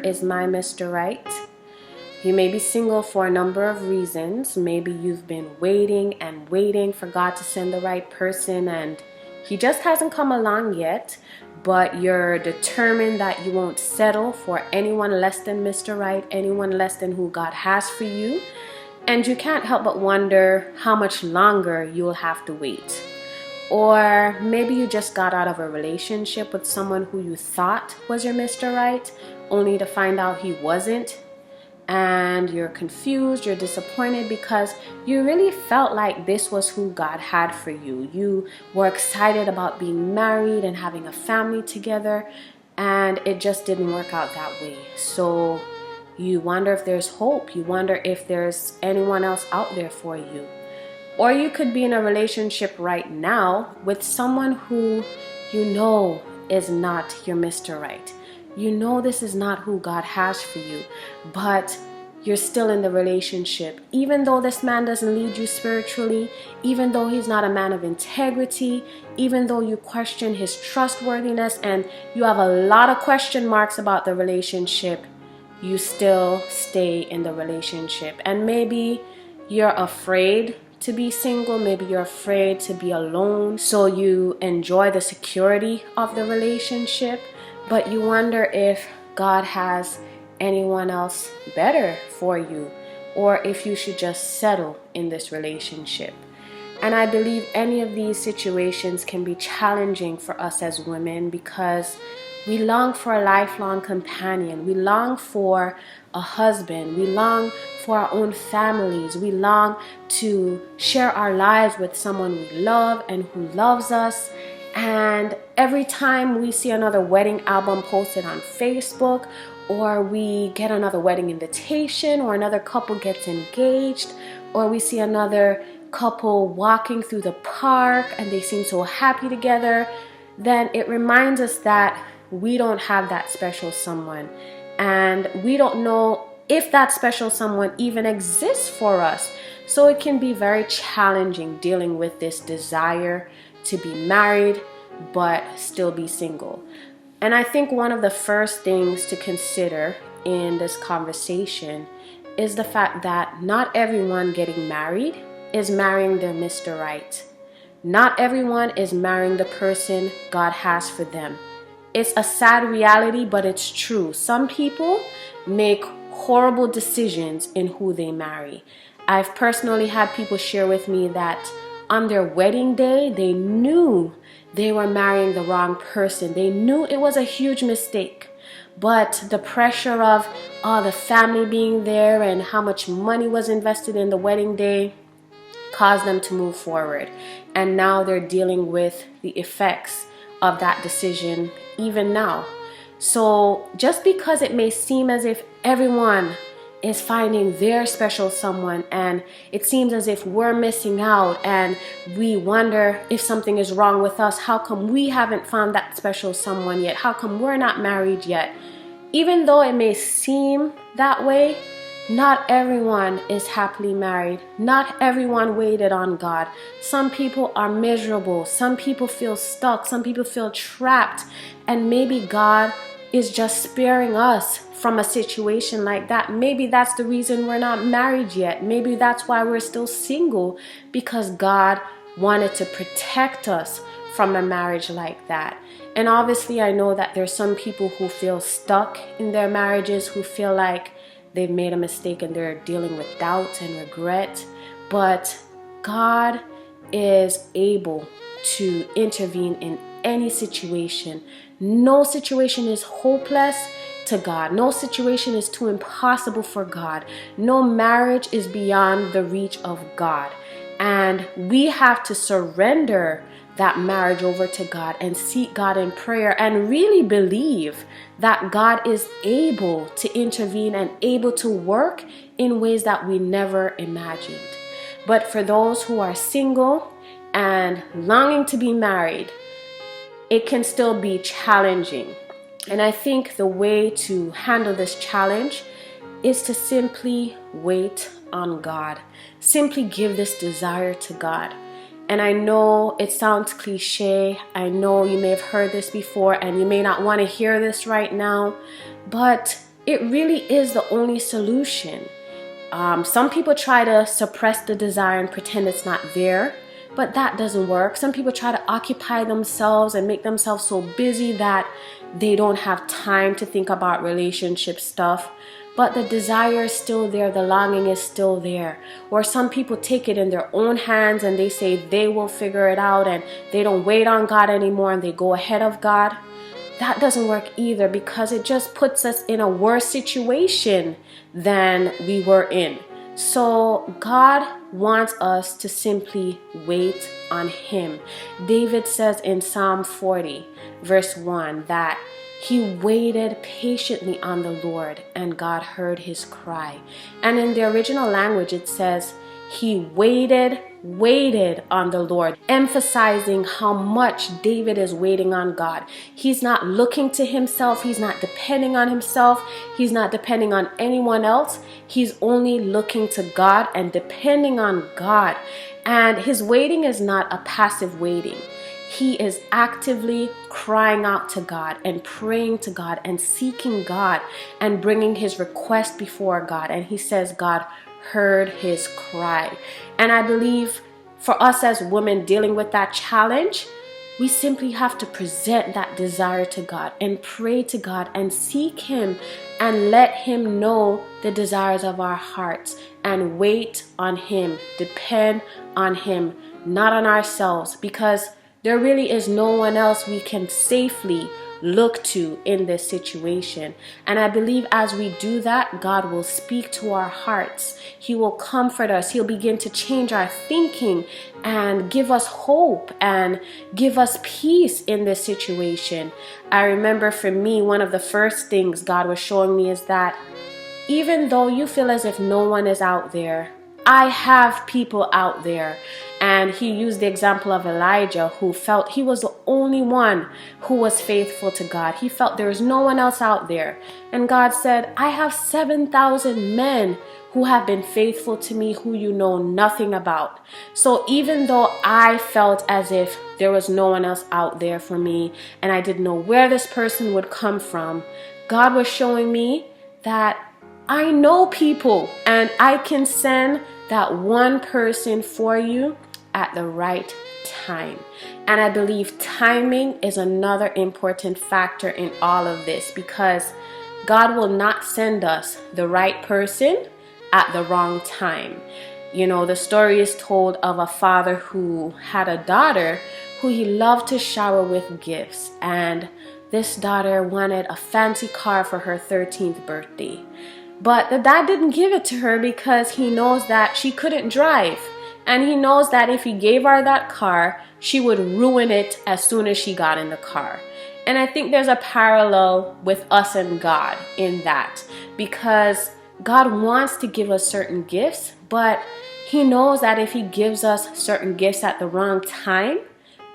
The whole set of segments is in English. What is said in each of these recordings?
is my Mr. Right. You may be single for a number of reasons. Maybe you've been waiting and waiting for God to send the right person and he just hasn't come along yet, but you're determined that you won't settle for anyone less than Mr. Right, anyone less than who God has for you. And you can't help but wonder how much longer you'll have to wait. Or maybe you just got out of a relationship with someone who you thought was your Mr. Right, only to find out he wasn't. And you're confused, you're disappointed because you really felt like this was who God had for you. You were excited about being married and having a family together, and it just didn't work out that way. So you wonder if there's hope. You wonder if there's anyone else out there for you. Or you could be in a relationship right now with someone who you know is not your Mr. Right. You know this is not who God has for you, but you're still in the relationship. Even though this man doesn't lead you spiritually, even though he's not a man of integrity, even though you question his trustworthiness and you have a lot of question marks about the relationship, you still stay in the relationship. And maybe you're afraid to be single, maybe you're afraid to be alone, so you enjoy the security of the relationship. But you wonder if God has anyone else better for you, or if you should just settle in this relationship. And I believe any of these situations can be challenging for us as women because we long for a lifelong companion. We long for a husband. We long for our own families. We long to share our lives with someone we love and who loves us. And every time we see another wedding album posted on Facebook, or we get another wedding invitation, or another couple gets engaged, or we see another couple walking through the park and they seem so happy together, then it reminds us that we don't have that special someone. And we don't know if that special someone even exists for us. So it can be very challenging dealing with this desire to be married but still be single. And I think one of the first things to consider in this conversation is the fact that not everyone getting married is marrying their Mr. Right. Not everyone is marrying the person God has for them. It's a sad reality, but it's true. Some people make horrible decisions in who they marry. I've personally had people share with me that on their wedding day, they knew they were marrying the wrong person. They knew it was a huge mistake. But the pressure of the family being there and how much money was invested in the wedding day caused them to move forward. And now they're dealing with the effects of that decision even now. So just because it may seem as if everyone is finding their special someone and it seems as if we're missing out and we wonder if something is wrong with us, how come we haven't found that special someone yet? How come we're not married yet? Even though it may seem that way, not everyone is happily married. Not everyone waited on God. Some people are miserable. Some people feel stuck. Some people feel trapped. And maybe God is just sparing us from a situation like that. Maybe that's the reason we're not married yet. Maybe that's why we're still single, because God wanted to protect us from a marriage like that. And obviously I know that there's some people who feel stuck in their marriages, who feel like they've made a mistake and they're dealing with doubt and regret. But God is able to intervene in any situation. No situation is hopeless to God. No situation is too impossible for God. No marriage is beyond the reach of God. And we have to surrender that marriage over to God and seek God in prayer and really believe that God is able to intervene and able to work in ways that we never imagined. But for those who are single and longing to be married, it can still be challenging. And I think the way to handle this challenge is to simply wait on God. Simply give this desire to God. And I know it sounds cliche. I know you may have heard this before and you may not want to hear this right now. But it really is the only solution. Some people try to suppress the desire and pretend it's not there, but that doesn't work. Some people try to occupy themselves and make themselves so busy that they don't have time to think about relationship stuff. But the desire is still there, the longing is still there. Or some people take it in their own hands and they say they will figure it out and they don't wait on God anymore and they go ahead of God. That doesn't work either, because it just puts us in a worse situation than we were in. So God wants us to simply wait on Him. David says in Psalm 40, verse 1, that he waited patiently on the Lord and God heard his cry. And in the original language it says he waited on the Lord, emphasizing how much David is waiting on God. He's not looking to himself. He's not depending on himself. He's not depending on anyone else. He's only looking to God and depending on God. And his waiting is not a passive waiting. He is actively crying out to God and praying to God and seeking God and bringing his request before God. And he says God heard his cry. And I believe for us as women dealing with that challenge, we simply have to present that desire to God and pray to God and seek Him and let Him know the desires of our hearts and wait on Him, depend on Him, not on ourselves, because there really is no one else we can safely look to in this situation. And I believe as we do that, God will speak to our hearts. He will comfort us. He'll begin to change our thinking and give us hope and give us peace in this situation. I remember for me, one of the first things God was showing me is that even though you feel as if no one is out there, I have people out there. And he used the example of Elijah, who felt he was the only one who was faithful to God. He felt there was no one else out there. And God said, I have 7,000 men who have been faithful to me, who you know nothing about. So even though I felt as if there was no one else out there for me, and I didn't know where this person would come from, God was showing me that I know people and I can send that one person for you at the right time. And I believe timing is another important factor in all of this, because God will not send us the right person at the wrong time. You know, the story is told of a father who had a daughter who he loved to shower with gifts, and this daughter wanted a fancy car for her 13th birthday. But the dad didn't give it to her because he knows that she couldn't drive. And he knows that if he gave her that car, she would ruin it as soon as she got in the car. And I think there's a parallel with us and God in that, because God wants to give us certain gifts, but He knows that if He gives us certain gifts at the wrong time,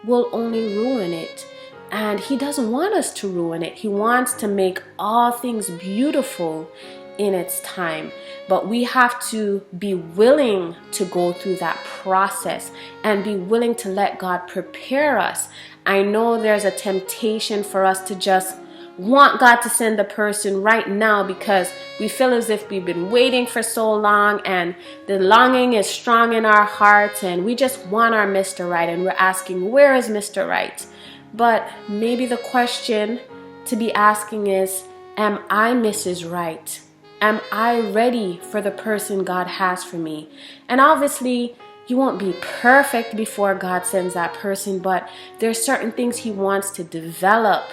we'll only ruin it. And He doesn't want us to ruin it. He wants to make all things beautiful in its time. But we have to be willing to go through that process and be willing to let God prepare us. I know there's a temptation for us to just want God to send the person right now because we feel as if we've been waiting for so long and the longing is strong in our hearts and we just want our Mr. Right and we're asking, where is Mr. Right? But maybe the question to be asking is, am I Mrs. Right? Am I ready for the person God has for me? And obviously, you won't be perfect before God sends that person, but there's certain things He wants to develop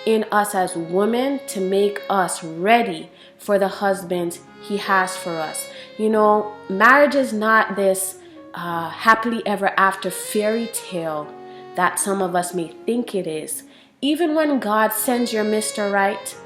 in us as women to make us ready for the husband He has for us. You know, marriage is not this happily ever after fairy tale that some of us may think it is. Even when God sends your Mr. Right,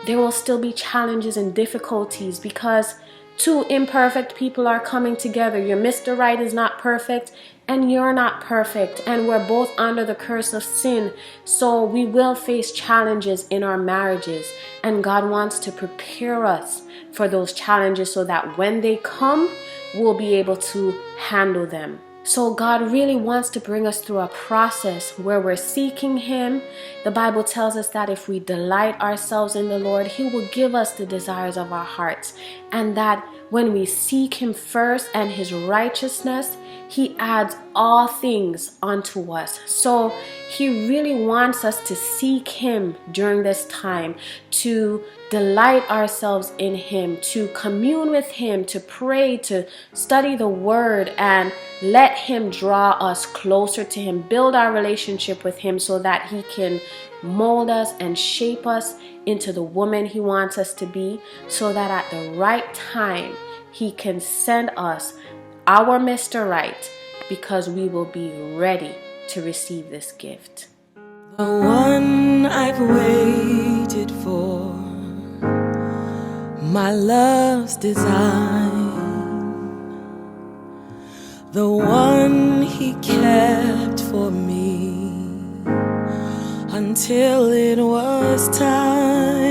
there will still be challenges and difficulties because two imperfect people are coming together. Your Mr. Right is not perfect and you're not perfect, and we're both under the curse of sin. So we will face challenges in our marriages, and God wants to prepare us for those challenges so that when they come, we'll be able to handle them. So God really wants to bring us through a process where we're seeking Him. The Bible tells us that if we delight ourselves in the Lord, He will give us the desires of our hearts. And that when we seek Him first and His righteousness, He adds all things unto us. So He really wants us to seek Him during this time, to delight ourselves in Him, to commune with Him, to pray, to study the Word, and let Him draw us closer to Him, build our relationship with Him so that He can mold us and shape us into the woman He wants us to be, so that at the right time He can send us our Mr. Right, because we will be ready to receive this gift. The one I've waited for, my love's design, the one He kept for me until it was time.